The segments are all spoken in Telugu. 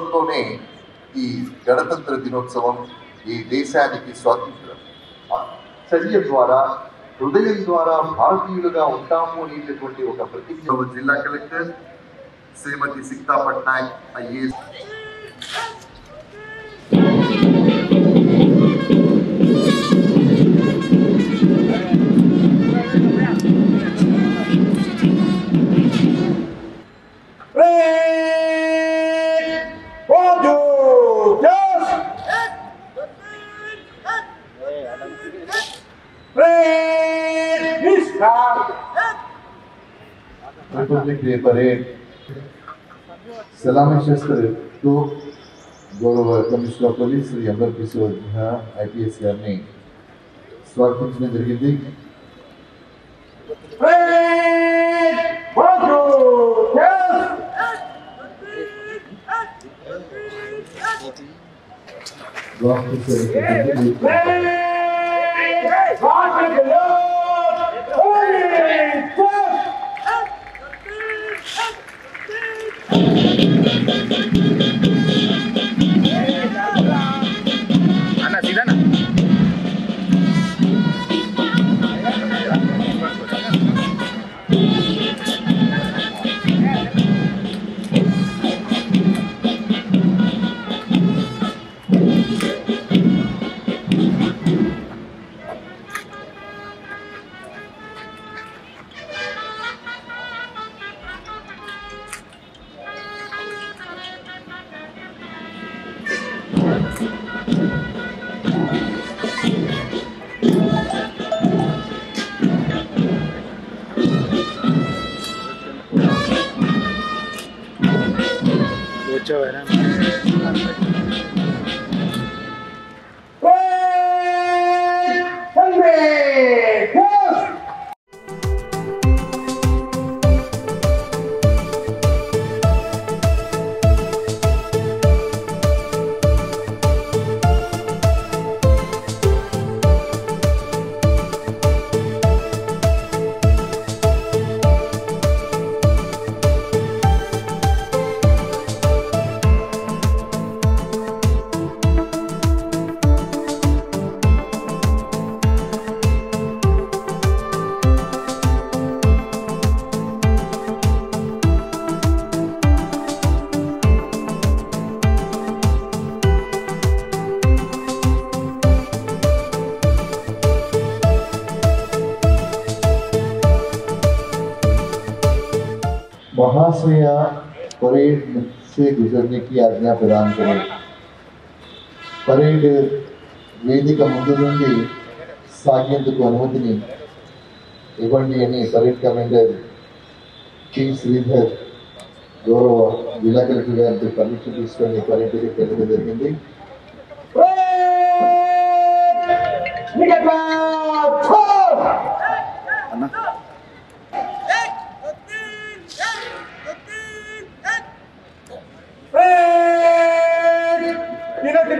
ఉత్సవంతోనే ఈ గణతంత్ర దినోత్సవం ఈ దేశానికి స్వాతంత్రం. చర్య ద్వారా హృదయం ద్వారా భారతీయులుగా ఉంటాము అనేటటువంటి ఒక ప్రతిజ్ఞ. జిల్లా collector Srimati Sikta Patnaik IAS. Republic day parade सलामी शस्त्र तो गौरव commissioner police Shri Ambar Kishore IPS गारिनी स्वागतिंचడం జరిగింది. महाशय परेड से गुजरने की आज्ञा प्रदान करें. परेड वेदिक ముందు నుండి సాగేందుకు అనుమతిని ఇవ్వండి అని పరేడ్ కమాండర్ టి శ్రీధర్ గౌరవ జిల్లా కలెక్టర్ గారి పర్మిషన్ తీసుకొని పరేడ్ దగ్గరికి వెళ్ళడం జరిగింది.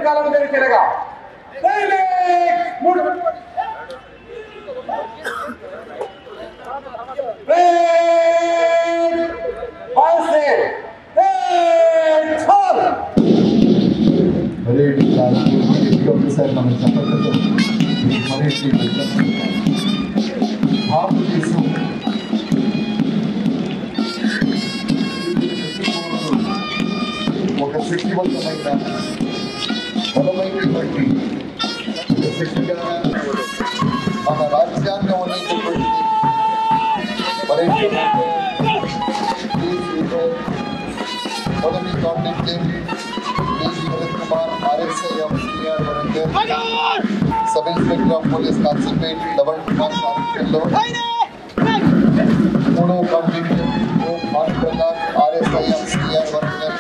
कालम चलेगा భారతదేశం ఒక శక్తివంతమైన బలమైనటువంటి శక్తిగా మన రాజ్యాంగం అనేటటువంటి మొదటి contact Bharat Kumar RSI sub inspector of police constable डबल कुमार सारकेलो मूडो कांटेक्ट वो Bhanu Prakash RSI CR worker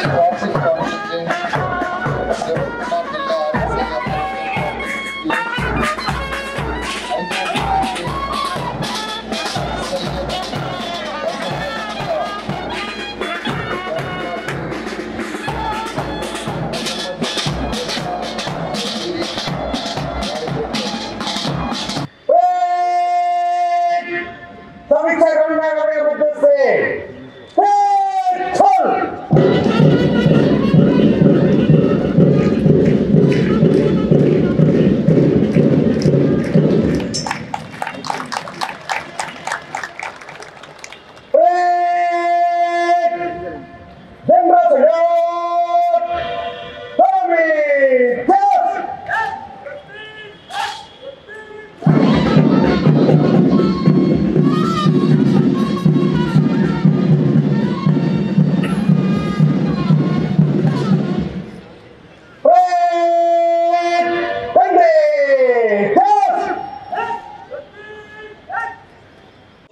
traffic constable Jabalpur जिला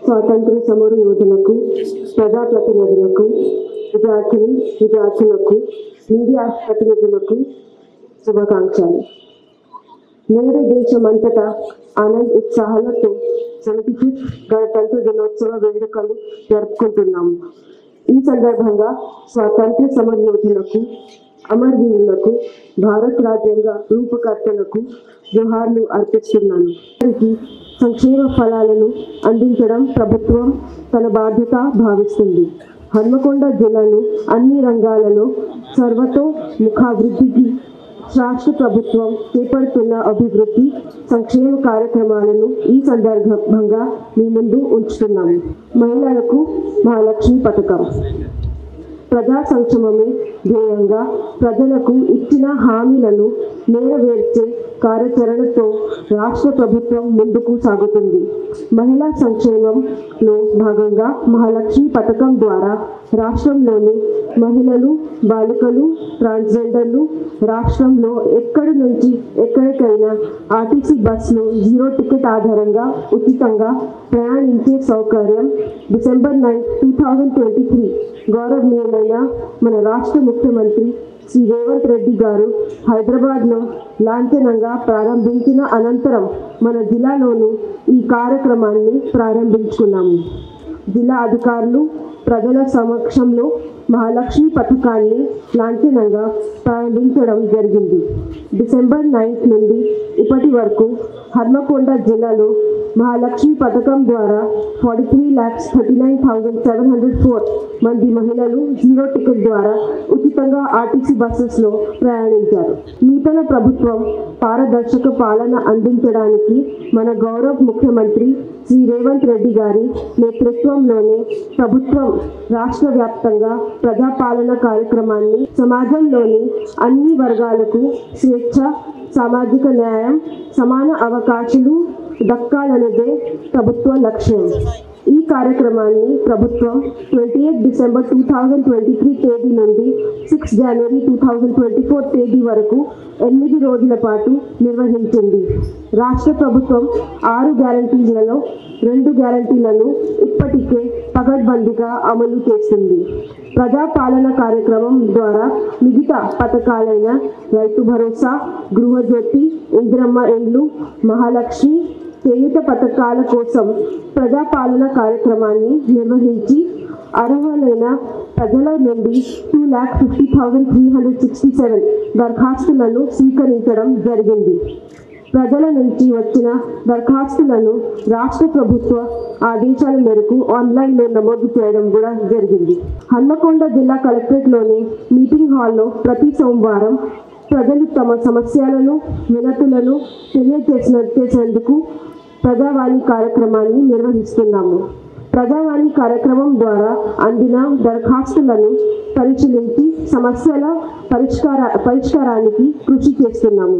స్వాతంత్ర సమర యోధులకు, ప్రజాప్రతినిధులకు, విద్యార్థులకు, మీడియా ప్రతినిధులకు శుభాకాంక్షలు. నేడు దేశమంతటా ఆనంద్ ఉత్సాహాలతో 75th గణతంత్ర దినోత్సవ వేడుకలు జరుపుకుంటున్నాము. ఈ సందర్భంగా స్వాతంత్ర సమర యోధులకు, అమరవీరులకు, భారత రాజ్యాంగ రూపకర్తలకు జోహార్లు అర్పిస్తున్నాను. వారికి సంక్షేమ ఫలాలను అందించడం ప్రభుత్వం తన బాధ్యత భావిస్తుంది. హన్మకొండ జిల్లాను అన్ని రంగాలలో సర్వతోముఖాభివృద్ధికి రాష్ట్ర ప్రభుత్వం చేపడుతున్న అభివృద్ధి సంక్షేమ కార్యక్రమాలను ఈ సందర్భంగా మీ ముందు ఉంచుతున్నాము. మహిళలకు మహాలక్ష్మి పథకం ప్రజా సంక్షేమమే ధ్యేయంగా ప్రజలకు ఇచ్చిన హామీలను నెరవేర్చే కార్యాచరణతో రాష్ట్ర ప్రభుత్వం ముందుకు సాగుతుంది. మహిళా సంక్షేమంలో భాగంగా మహాలక్ష్మి పథకం ద్వారా రాష్ట్రంలోని మహిళలు, బాలికలు, ట్రాన్స్జెండర్లు రాష్ట్రంలో ఎక్కడి నుంచి ఎక్కడికైనా ఆర్టీసీ బస్సులో 0 టికెట్ ఆధారంగా ఉచితంగా ప్రయాణించే సౌకర్యం డిసెంబర్ 9, 2023 గౌరవనీయులైన మన రాష్ట్ర ముఖ్యమంత్రి శ్రీ రేవంత్ రెడ్డి గారు హైదరాబాద్లో లాంఛనంగా ప్రారంభించిన అనంతరం మన జిల్లాలోని ఈ కార్యక్రమాన్ని ప్రారంభించుకున్నాము. జిల్లా అధికారులు ప్రజల సమక్షంలో మహాలక్ష్మి పథకాన్ని లాంఛనంగా ప్రారంభించడం జరిగింది. డిసెంబర్ 9 నుండి ఇప్పటి వరకు హన్మకొండ జిల్లాలో మహాలక్ష్మి పథకం ద్వారా 43,39,704 మంది మహిళలు 0 టికెట్ ద్వారా ఉచితంగా ఆర్టీసీ బస్సెస్లో ప్రయాణించారు. నూతన ప్రభుత్వం పారదర్శక పాలన అందించడానికి మన గౌరవ ముఖ్యమంత్రి శ్రీ రేవంత్ రెడ్డి గారి నేతృత్వంలోనే ప్రభుత్వం రాష్ట్ర వ్యాప్తంగా ప్రజాపాలన కార్యక్రమాన్ని సమాజంలోని అన్ని వర్గాలకు స్వేచ్ఛ, సామాజిక న్యాయం, సమాన అవకాశాలు దక్కాలన్నదే ప్రభుత్వ లక్ష్యం. ఈ కార్యక్రమాన్ని ప్రభుత్వం 28 డిసెంబర్ 2023 తేదీ నుండి 6 జనవరి 2024 తేదీ వరకు 8 రోజుల పాటు నిర్వహించింది. రాష్ట్ర ప్రభుత్వం 6 గ్యారంటీలలో 2 గ్యారంటీలను ఇప్పటికే పకడ్బందీగా అమలు చేస్తుంది. ప్రజాపాలన కార్యక్రమం ద్వారా మిగతా పథకాలైన రైతు భరోసా, గృహజ్యోతి, ఇందిరమ్మ ఇండ్లు, మహాలక్ష్మి, చేయూత పథకాల కోసం ప్రజాపాలన కార్యక్రమాన్ని నిర్వహించి అర్హులైన ప్రజల నుండి 2,50,367 దరఖాస్తులను స్వీకరించడం జరిగింది. ప్రజల నుంచి వచ్చిన దరఖాస్తులను రాష్ట్ర ప్రభుత్వ ఆదేశాల మేరకు ఆన్లైన్లో నమోదు చేయడం కూడా జరిగింది. హన్మకొండ జిల్లా కలెక్టరేట్లోని మీటింగ్ హాల్లో ప్రతి సోమవారం ప్రజలు తమ సమస్యలను, వినతులను తెలియజేసేందుకు ప్రజావాణి కార్యక్రమాన్ని నిర్వహిస్తున్నాము. ప్రజావాణి కార్యక్రమం ద్వారా అందిన దరఖాస్తులను పరిశీలించి సమస్యల పరిష్కారానికి కృషి చేస్తున్నాము.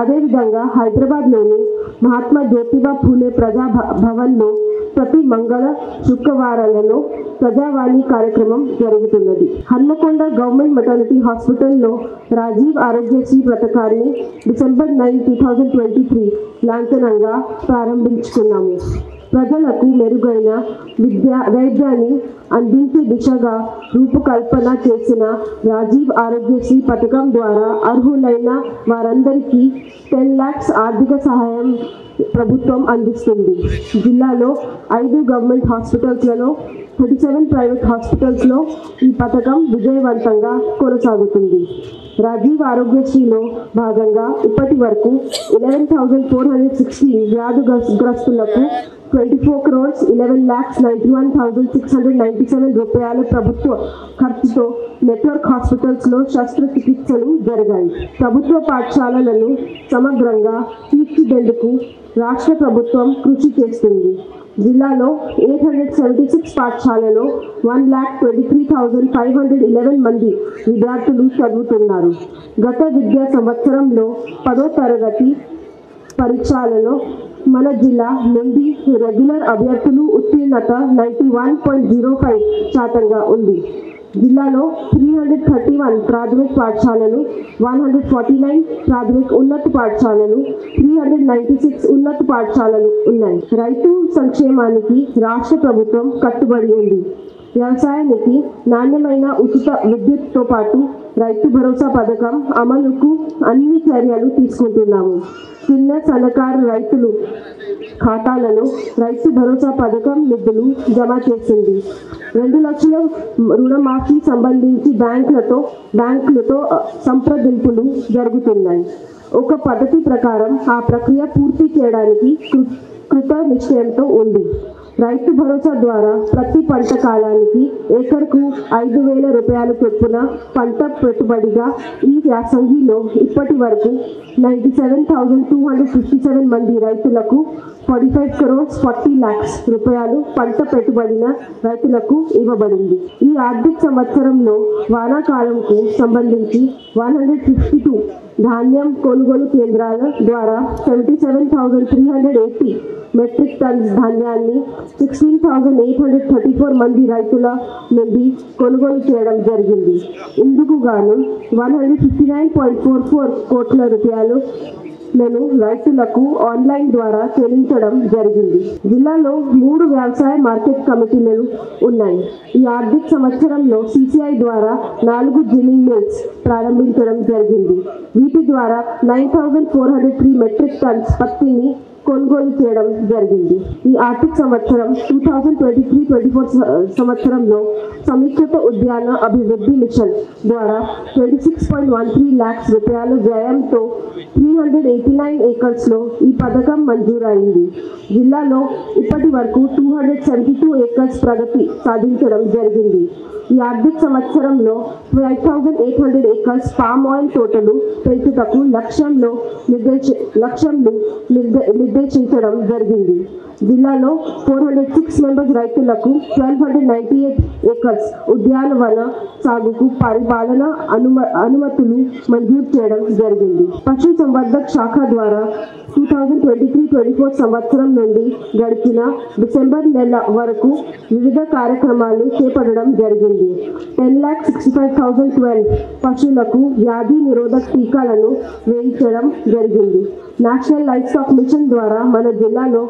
అదేవిధంగా హైదరాబాద్లోని మహాత్మా జ్యోతిబా ఫూలే ప్రజా భవన్లో ప్రతి మంగళ శుక్రవారాలలో ప్రజావాణి కార్యక్రమం జరుగుతున్నది. హన్మకొండ గవర్నమెంట్ మెటర్నిటీ హాస్పిటల్లో రాజీవ్ ఆరోగ్యశ్రీ పథకాన్ని డిసెంబర్ 9, 2023 లాంఛనంగా ప్రారంభించుకున్నాము. ప్రజలకు మెరుగైన వైద్యాన్ని అందించే దిశగా రూపకల్పన చేసిన రాజీవ్ ఆరోగ్యశ్రీ పథకం ద్వారా అర్హులైన వారందరికీ 10 lakhs ఆర్థిక సహాయం ప్రభుత్వం అందిస్తుంది. జిల్లాలో 5 గవర్నమెంట్ హాస్పిటల్స్లలో 37 ప్రైవేట్ హాస్పిటల్స్లో ఈ పథకం విజయవంతంగా కొనసాగుతుంది. రాజీవ్ ఆరోగ్యశ్రీలో భాగంగా ఇప్పటి వరకు 11,460 వ్యాధిగ్రస్తులకు 24,11,91,699 87 రూపాయల ప్రభుత్వ ఖర్చుతో నెట్వర్క్ హాస్పిటల్స్లో శస్త్రచికిత్సలు జరిగాయి. ప్రభుత్వ పాఠశాలలను సమగ్రంగా తీర్చిదిద్దేందుకు రాష్ట్ర ప్రభుత్వం కృషి చేస్తుంది. జిల్లాలో 876 పాఠశాలలో 1,23,511 మంది విద్యార్థులు చదువుతున్నారు. గత విద్యా సంవత్సరంలో 10వ తరగతి పరీక్షలలో మన జిల్లా నుండి రెగ్యులర్ అభ్యర్థులు ఉత్తీర్ణత 91.05% ఉంది. జిల్లాలో 331 ప్రాథమిక పాఠశాలలు, 149 ప్రాథమిక ఉన్నత పాఠశాలలు, 396 ఉన్నత పాఠశాలలు ఉన్నాయి. రైతు సంక్షేమానికి రాష్ట్ర ప్రభుత్వం కట్టుబడి ఉంది. వ్యవసాయానికి నాణ్యమైన ఉచిత విద్యుత్తో పాటు రైతు భరోసా పథకం అమలుకు అన్ని చర్యలు తీసుకుంటున్నాము. చిన్న సన్నకారు రైతులు ఖాతాలలో రైతు భరోసా పథకం నిధులు జమ చేసింది. 2 లక్షల రుణమాఫీ సంబంధించి బ్యాంకులతో సంప్రదింపులు జరుగుతున్నాయి. ఒక పద్ధతి ప్రకారం ఆ ప్రక్రియ పూర్తి చేయడానికి కృత నిశ్చయంతో ఉంది. రైతు భరోసా ద్వారా ప్రతి పంట కాలానికి ఏకర్కు 5,000 రూపాయల చొప్పున పంట పెట్టుబడిగా ఈ యాసంగిలో ఇప్పటి వరకు 97,257 మంది రైతులకు 45 crores 40 lakhs రూపాయలు పంట పెట్టుబడిన రైతులకు ఇవ్వబడింది. ఈ ఆర్థిక సంవత్సరంలో వానాకాలంకు సంబంధించి 152 ధాన్యం కొనుగోలు కేంద్రాల ద్వారా 77,380 మెట్రిక్ టన్స్ ధాన్యాన్ని 16,834 మంది రైతుల నుండి కొనుగోలు చేయడం జరిగింది. ఇందుకు గాను 159.44 కోట్ల రూపాయలు రైతులకు ఆన్లైన్ ద్వారా చెల్లించడం జరిగింది. జిల్లాలో 3 వ్యవసాయ మార్కెట్ కమిటీలు ఉన్నాయి. ఈ ఆర్థిక సంవత్సరంలో CCI ద్వారా 4 జిన్నింగ్ మిల్స్ ప్రారంభించడం జరిగింది. వీటి ద్వారా 9,403 మెట్రిక్ టన్స్ పత్తిని కొనుగోలు చేయడం జరిగింది. ఈ ఆర్థిక సంవత్సరం 2023-24 సంవత్సరంలో సమీకృత ఉద్యాన అభివృద్ధి మిషన్ ద్వారా 26.13 lakhs రూపాయల వ్యయంతో 389 acres ఈ పథకం మంజూరైంది. జిల్లాలో ఇప్పటి వరకు 272 acres ప్రగతి సాధించడం జరిగింది. ఈ ఆర్థిక సంవత్సరంలో 5,800 acres పామ్ ఆయిల్ తోటలు పెంచుటకు లక్ష్యంను నిర్దేశించడం జరిగింది. జిల్లాలో 406 మెంబర్స్ రైతులకు 1,298 acres ఉద్యానవన సాగుకు పరిపాలన అనుమతులు మంజూరు చేయడం జరిగింది. పశు సంవర్ధక శాఖ ద్వారా 2023-24 సంవత్సరం నుండి గడిచిన డిసెంబర్ నెల వరకు వివిధ కార్యక్రమాలు చేపట్టడం జరిగింది. 10,65,012 పశువులకు వ్యాధి నిరోధక టీకాలను వేయించడం జరిగింది. నేషనల్ లైఫ్ స్టాక్ మిషన్ ద్వారా మన జిల్లాలో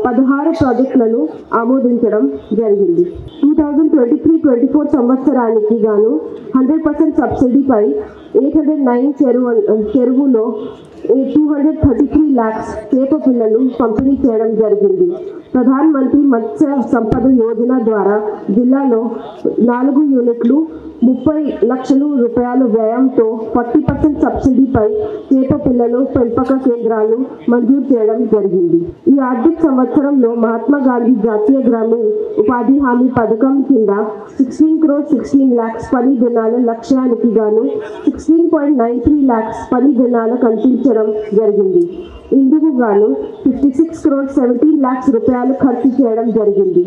16 ప్రాజెక్టులను ఆమోదించడం జరిగింది. 2023-24 సంవత్సరానికి గాను 100% సబ్సిడీపై 809 చెరువులో 233 lakhs చేప పిల్లలు పంపిణీ చేయడం జరిగింది. ప్రధాన్ మంత్రి మత్స్య సంపద యోజన ద్వారా జిల్లాలో 4 యూనిట్లు 30 లక్షల రూపాయల వ్యయంతో 40% సబ్సిడీపై చేప పిల్లలు పెంపక కేంద్రాలు మంజూరు చేయడం జరిగింది. ఈ ఆర్థిక సంవత్సరంలో మహాత్మా గాంధీ జాతీయ గ్రామీణ ఉపాధి హామీ పథకం కింద 16 crores 16 lakhs పని దినాల లక్ష్యానికి గాను 16.93 lakhs పని దినాల కల్పించడం జరిగింది. ఇందుకు గాను 56 crores 17 lakhs రూపాయలు ఖర్చు చేయడం జరిగింది.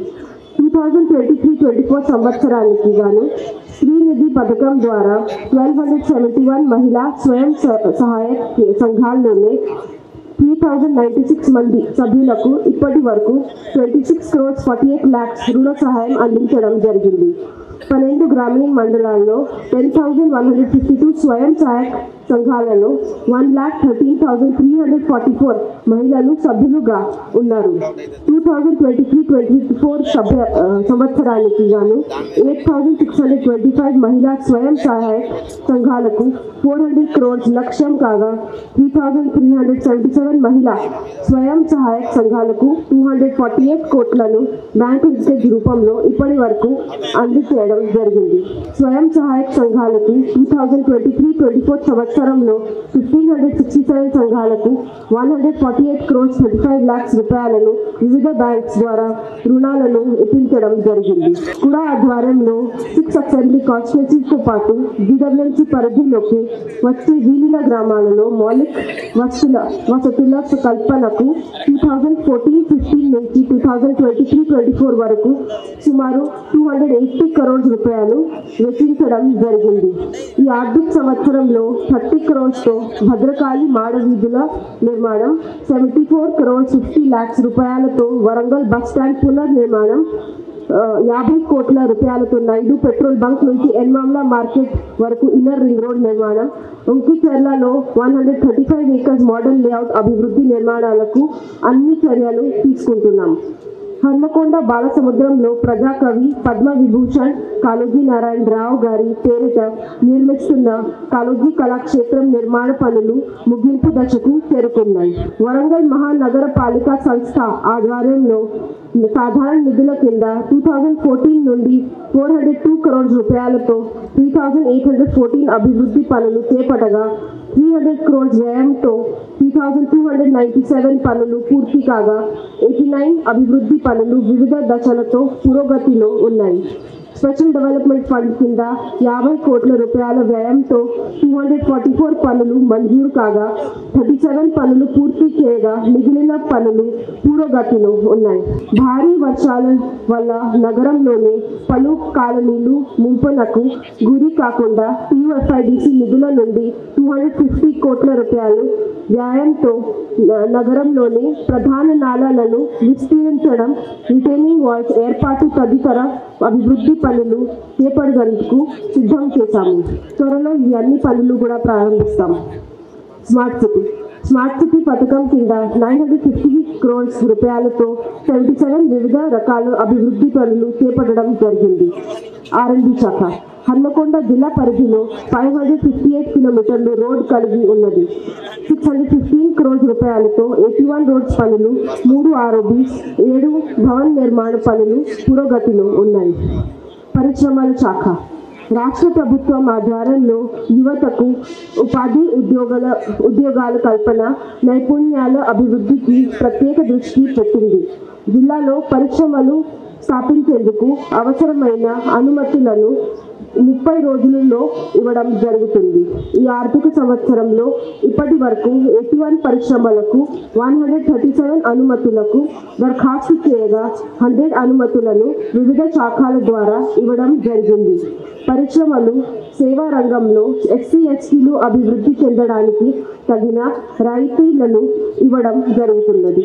2023-24 సంవత్సరానికి గాను శ్రీనిధి పథకం ద్వారా 1,271 మహిళా స్వయం సహాయక సంఘాల్లోనే 3,096 మంది సభ్యులకు ఇప్పటి వరకు 26 crores 48 lakhs రుణ సహాయం అందించడం జరిగింది. 12 గ్రామీణ మండలాల్లో 10,152 స్వయం సహాయక సంఘాలలో 1,13,344 మహిళలు సభ్యులుగా ఉన్నారు. 2023-24 సంవత్సరానికి గాను 8,625 మహిళా స్వయం సహాయక సంఘాలకు 400 crores లక్ష్యం కాగా 3,377 మహిళా స్వయం సహాయక సంఘాలకు 248 కోట్లను బ్యాంకు లింకేజ్ రూపంలో ఇప్పటి వరకు అందజేయడం జరిగింది. స్వయం సహాయక సంఘాలకు 2023-24 సంవత్సరం సంవత్సరంలో 1567 సంఘాలకు 148 crores 35 lakhs రూపాయలను వివిధ బ్యాంక్స్ ద్వారా రుణాలను ఇప్పించడం జరిగింది. కూడా ఆధ్వర్యంలో 6 అసెంబ్లీ కాన్స్టిట్యున్సీతో పాటు జీడబ్ల్యూఎంసీ పరిధిలోకి వచ్చే విలీన గ్రామాలలో మౌలిక వసతుల కల్పనకు 2014-15 నుంచి 2023-24 వరకు సుమారు 280 crores రూపాయలు వెచ్చించడం జరిగింది. ఈ ఆర్థిక సంవత్సరంలో 30 crores తో భద్రకాళి మాడవీధుల నిర్మాణం, 74 crores 50 lakhs రూపాయలతో వరంగల్ బస్ స్టాండ్ పునర్నిర్మాణం, 50 కోట్ల రూపాయలతో నైడు పెట్రోల్ బంక్ నుంచి ఎన్మామ్లా మార్కెట్ వరకు ఇన్నర్ రింగ్ రోడ్ నిర్మాణం, ఉంకిచెర్లలో 135 acres మోడల్ లేఅవుట్ అభివృద్ధి నిర్మాణాలకు అన్ని చర్యలు తీసుకుంటున్నాం. హన్మకొండ బాలసముద్రంలో ప్రజాకవి పద్మవిభూషణ్ కాళోజీ నారాయణరావు గారి పేరిట నిర్మిస్తున్న కాళోజీ కళాక్షేత్రం నిర్మాణ పనులు ముగింపు దశకు చేరుకున్నాయి. వరంగల్ మహానగర పాలికా సంస్థ ఆధ్వర్యంలో సాధారణ నిధుల కింద 2014 నుండి 402 crores రూపాయలతో 3814 అభివృద్ధి పనులు చేపట్టగా 300 crores వ్యయంతో 3297 పనులు పూర్తి కాగా 89 అభివృద్ధి పనులు వివిధ దశలతో పురోగతిలో ఉన్నాయి. స్పెషల్ డెవలప్మెంట్ ఫండ్ కింద 50 కోట్ల రూపాయల వ్యయంతో 244 పనులు మంజూరు కాగా 37 పనులు పూర్తి చేయగా మిగిలిన పనులు పురోగతిలో ఉన్నాయి. భారీ వర్షాల వల్ల నగరంలోని పలు కాలనీలు ముంపునకు గురి కాకుండా టీయూఎఫ్ఐడిసి నిధుల నుండి 250 కోట్ల రూపాయలు వ్యయంతో నగరంలోని ప్రధాన నాళాలను విస్తరించడం, రిటైనింగ్ వాల్స్ ఏర్పాటు తదితర అభివృద్ధి పనులు చేపట్టేందుకు సిద్ధం చేశాము. త్వరలో ఈ అన్ని పనులు కూడా ప్రారంభిస్తాం. స్మార్ట్ సిటీ పథకం కింద 950 crores రూపాయలతో 77 వివిధ రకాల అభివృద్ధి పనులు చేపట్టడం జరిగింది. R&D శాఖ హన్మకొండ జిల్లా పరిధిలో 558 కిలోమీటర్లు రోడ్ కలిగి ఉన్నది. 615 crores రూపాయలతో 81 రోడ్స్ పనులు, 3 ROBs, 7 భవన నిర్మాణ పనులు పురోగతిలో ఉన్నాయి. పరిశ్రమల శాఖ రాష్ట్ర ప్రభుత్వం ఆధ్వర్యంలో యువతకు ఉపాధి ఉద్యోగాల కల్పన, నైపుణ్యాల అభివృద్ధికి ప్రత్యేక దృష్టి పెట్టింది. జిల్లాలో పరిశ్రమలు స్థాపించేందుకు అవసరమైన అనుమతులను 30 రోజులలో ఇవ్వడం జరుగుతుంది. ఈ ఆర్థిక సంవత్సరంలో ఇప్పటి వరకు 81 పరిశ్రమలకు 137 అనుమతులకు దరఖాస్తు చేయగా 100 అనుమతులను వివిధ శాఖల ద్వారా ఇవ్వడం జరిగింది. పరిశ్రమలు సేవా రంగంలో SC/STలు అభివృద్ధి చెందడానికి తగిన రాయితీలను ఇవ్వడం జరుగుతున్నది.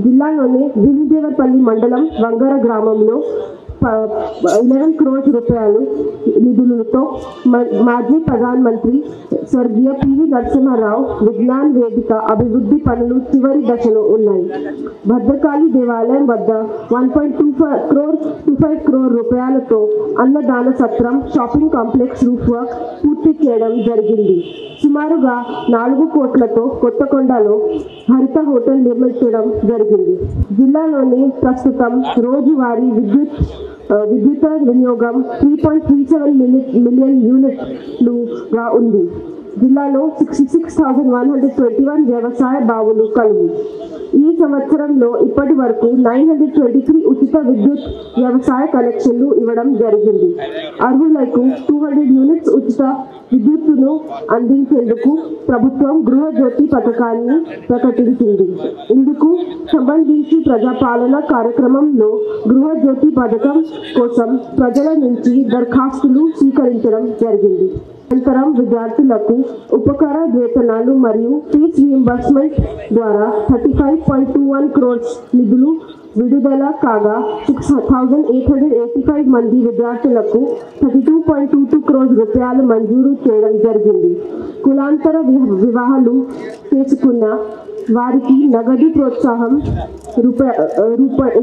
జిల్లాలోని భీమిదేవరపల్లి మండలం వంగర గ్రామంలో 11 crores రూపాయలు నిధులతో మాజీ ప్రధానమంత్రి స్వర్గీయ పివి నరసింహారావు విజ్ఞాన వేదిక అభివృద్ధి పనులు చివరి దశలో ఉన్నాయి. భద్రకాళి దేవాలయం వద్ద 1.25 crore రూపాయలతో అన్నదాన సత్రం, షాపింగ్ కాంప్లెక్స్ రూఫ్ వర్క్ పూర్తి చేయడం జరిగింది. సుమారుగా 4 కోట్లతో కొత్తకొండలో హరిత హోటల్ నిర్మించడం జరిగింది. జిల్లాలోని ప్రస్తుతం రోజువారీ విద్యుత్ వినియోగం 3.37 మిలియన్ యూనిట్లుగా ఉంది. జిల్లాలో 66,121 వ్యవసాయ బావులు కలవు. ఈ సంవత్సరంలో ఇప్పటి వరకు 923 ఉచిత విద్యుత్ వ్యవసాయ కనెక్షన్లు ఇవ్వడం జరిగింది. అర్హులకు 200 యూనిట్స్ ఉచిత విద్యుత్తును అందించేందుకు ప్రభుత్వం గృహజ్యోతి పథకాన్ని ప్రకటించింది. ఇందుకు సంబంధించి ప్రజాపాలన కార్యక్రమంలో గృహజ్యోతి పథకం కోసం ప్రజల నుంచి దరఖాస్తులు స్వీకరించడం జరిగింది. అనంతరం విద్యార్థులకు ఉపకార వేతనాలు మరియు ఫీజ్ రీయింబర్స్మెంట్ ద్వారా 35.21 crores నిధులు విడుదల కాగా 6,885 మంది విద్యార్థులకు 32.22 crores రూపాయలు మంజూరు చేయడం జరిగింది. కులాంతర వివాహాలు చేసుకున్న వారికి నగదు ప్రోత్సాహం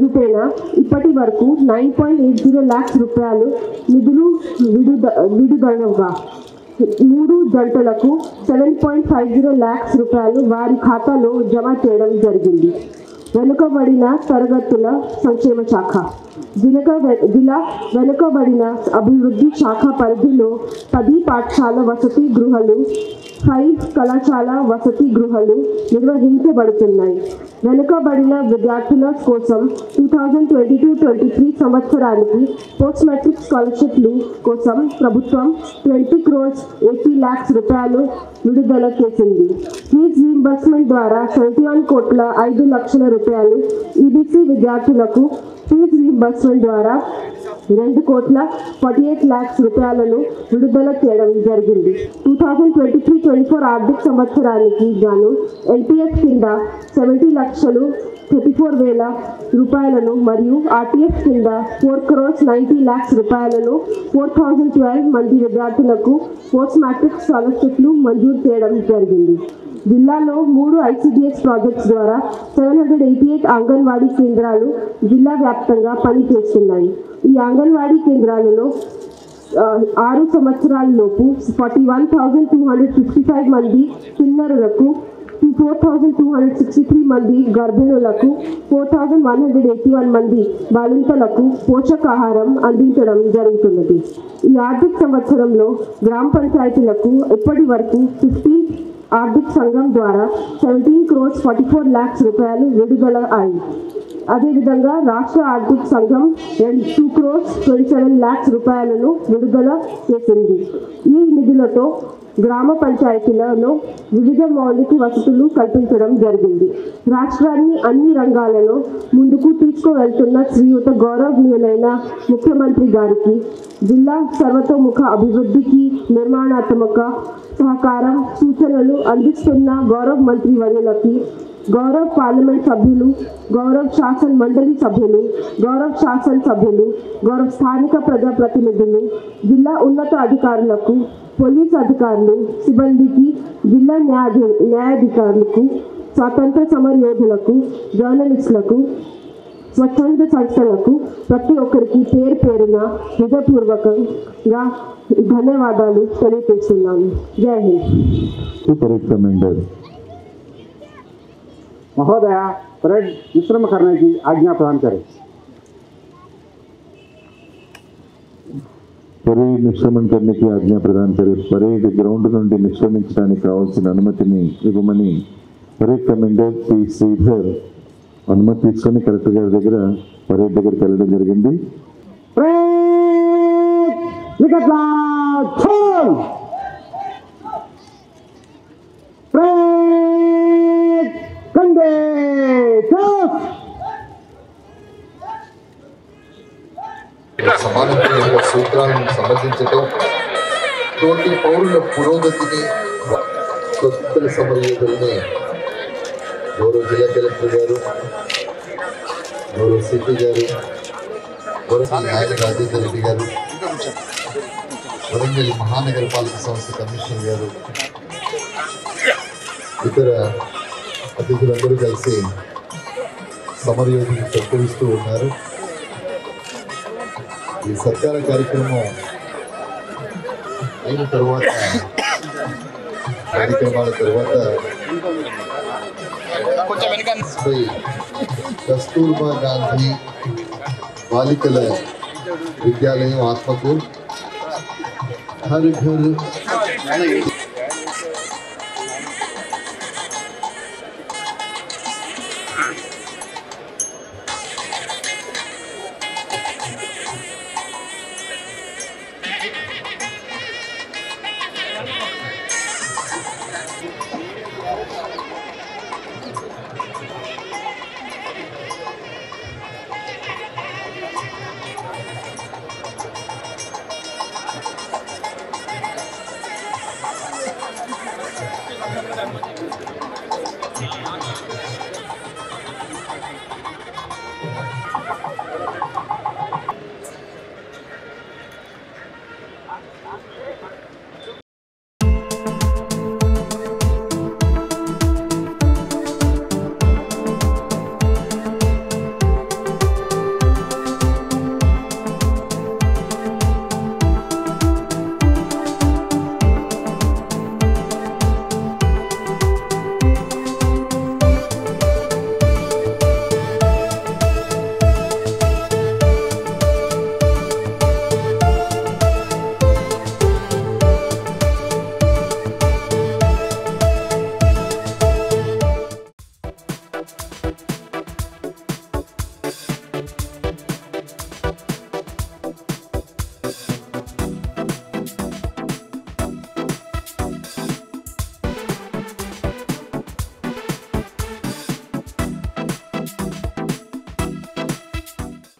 రూపేణ ఇప్పటి వరకు 9.80 lakhs రూపాయలు నిధులు విడుదలగా 3 జంటలకు 7.50 lakhs రూపాయలు వారి ఖాతాలో జమ చేయడం జరిగింది. వెనుకబడిన తరగతుల సంక్షేమ శాఖ జిల్లా వెనుకబడిన అభివృద్ధి శాఖ పరిధిలో 10 పాఠశాల వసతి గృహాలు 5 కళాశాల వసతి గృహాలు నిర్వహించబడుతున్నాయి. వెనుకబడిన విద్యార్థుల కోసం 2022-23 సంవత్సరానికి పోస్ట్ మెట్రిక్ స్కాలర్షిప్లు కోసం ప్రభుత్వం 20 crores 80 lakhs రూపాయలు విడుదల చేసింది. ఫీజ్ రీయింబర్స్మెంట్ ద్వారా 71 లక్షల రూపాయలు, ఈబీసీ విద్యార్థులకు ఫీజ్ రీయింబర్స్మెంట్ ద్వారా 2 lakhs రూపాయలను విడుదల చేయడం జరిగింది. 2023-24 ఆర్థిక సంవత్సరానికి గాను ఎన్టీఎఫ్ కింద 70,34,000 రూపాయలను మరియు ఆర్టీఎఫ్ కింద 4 crores 90 lakhs రూపాయలను 4,012 మంది విద్యార్థులకు పోస్ట్ మ్యాట్రిక్ స్కాలర్షిప్లు మంజూరు చేయడం జరిగింది. జిల్లాలో 3 ఐసిడిఎస్ ప్రాజెక్ట్స్ ద్వారా 788 అంగన్వాడీ కేంద్రాలు జిల్లా వ్యాప్తంగా పనిచేస్తున్నాయి. ఈ అంగన్వాడీ కేంద్రాలలో 6 సంవత్సరాల లోపు 41,255 మంది చిన్నారులకు, 4,263 మంది గర్భిణులకు, 4,181 మంది బాలింతలకు పోషకాహారం అందించడం జరుగుతున్నది. ఈ ఆర్థిక సంవత్సరంలో గ్రామ పంచాయతీలకు ఇప్పటి వరకు 15 ఆర్థిక సంఘం ద్వారా 17 crores 44 lakhs రూపాయలు విడుదల అయ్యాయి. అదేవిధంగా రాష్ట్ర ఆర్థిక సంఘం 2 crores 27 lakhs రూపాయలను విడుదల చేసింది. ఈ నిధులతో గ్రామ పంచాయతీలలో వివిధ మౌలిక వసతులు కల్పించడం జరిగింది. రాష్ట్రాన్ని అన్ని రంగాలలో ముందుకు తీసుకువెళ్తున్న శ్రీయుత గౌరవనీయులైన ముఖ్యమంత్రి గారికి, జిల్లా సర్వతోముఖ అభివృద్ధికి నిర్మాణాత్మక సహకారం సూచనలు అందిస్తున్న గౌరవ మంత్రి వర్యులకి, గౌరవ పార్లమెంట్ సభ్యులు, గౌరవ శాసన మండలి సభ్యులు, గౌరవ శాసన సభ్యులు, గౌరవ స్థానిక ప్రజాప్రతినిధులు, జిల్లా ఉన్నత అధికారులకు, పోలీస్ అధికారులు, సిబ్బందికి, జిల్లా న్యాయాధికారులకు, స్వాతంత్ర సమరయోధులకు, జర్నలిస్టులకు, స్వచ్ఛంద సంస్థలకు ప్రతి ఒక్కరికి పేరు పేరున హృదయపూర్వకంగా ధన్యవాదాలు తెలియజేస్తున్నాను. జై హింద్. महोदय, परेड विश्राम करने की आज्ञा प्रदान करें. परेड निश्रमण करने की आज्ञा प्रदान करें. परेड ग्राउंड నుండి నిశ్రమించడానికి కావాల్సిన అనుమతిని ఇవ్వమని పరేడ్ కమాండర్ శ్రీ శ్రీధర్ అనుమతి తీసుకొని కలెక్టర్ గారి దగ్గర పరేడ్ దగ్గరికి వెళ్ళడం జరిగింది. సమానత్వం యొక్క సూత్రాలను సమర్థించడం, తోటి పౌరుల పురోగతిని, స్వతంత్ర సమరయోధులని గౌరవ జిల్లా కలెక్టర్ గారు, గౌరవ సిపి గారు, గౌరవ నాయక రాజేందర్ రెడ్డి గారు, వరంగల్ మహానగరపాలక సంస్థ కమిషనర్ గారు, ఇతర అతిథులందరూ కలిసి సమరయోధులు సత్కరిస్తూ ఉన్నారు. ఈ సత్కార కార్యక్రమం అయిన తర్వాత కార్యక్రమాల తర్వాత కస్తూర్బా గాంధీ బాలికల విద్యాలయం ఆత్మకూరు హర్ ఘర్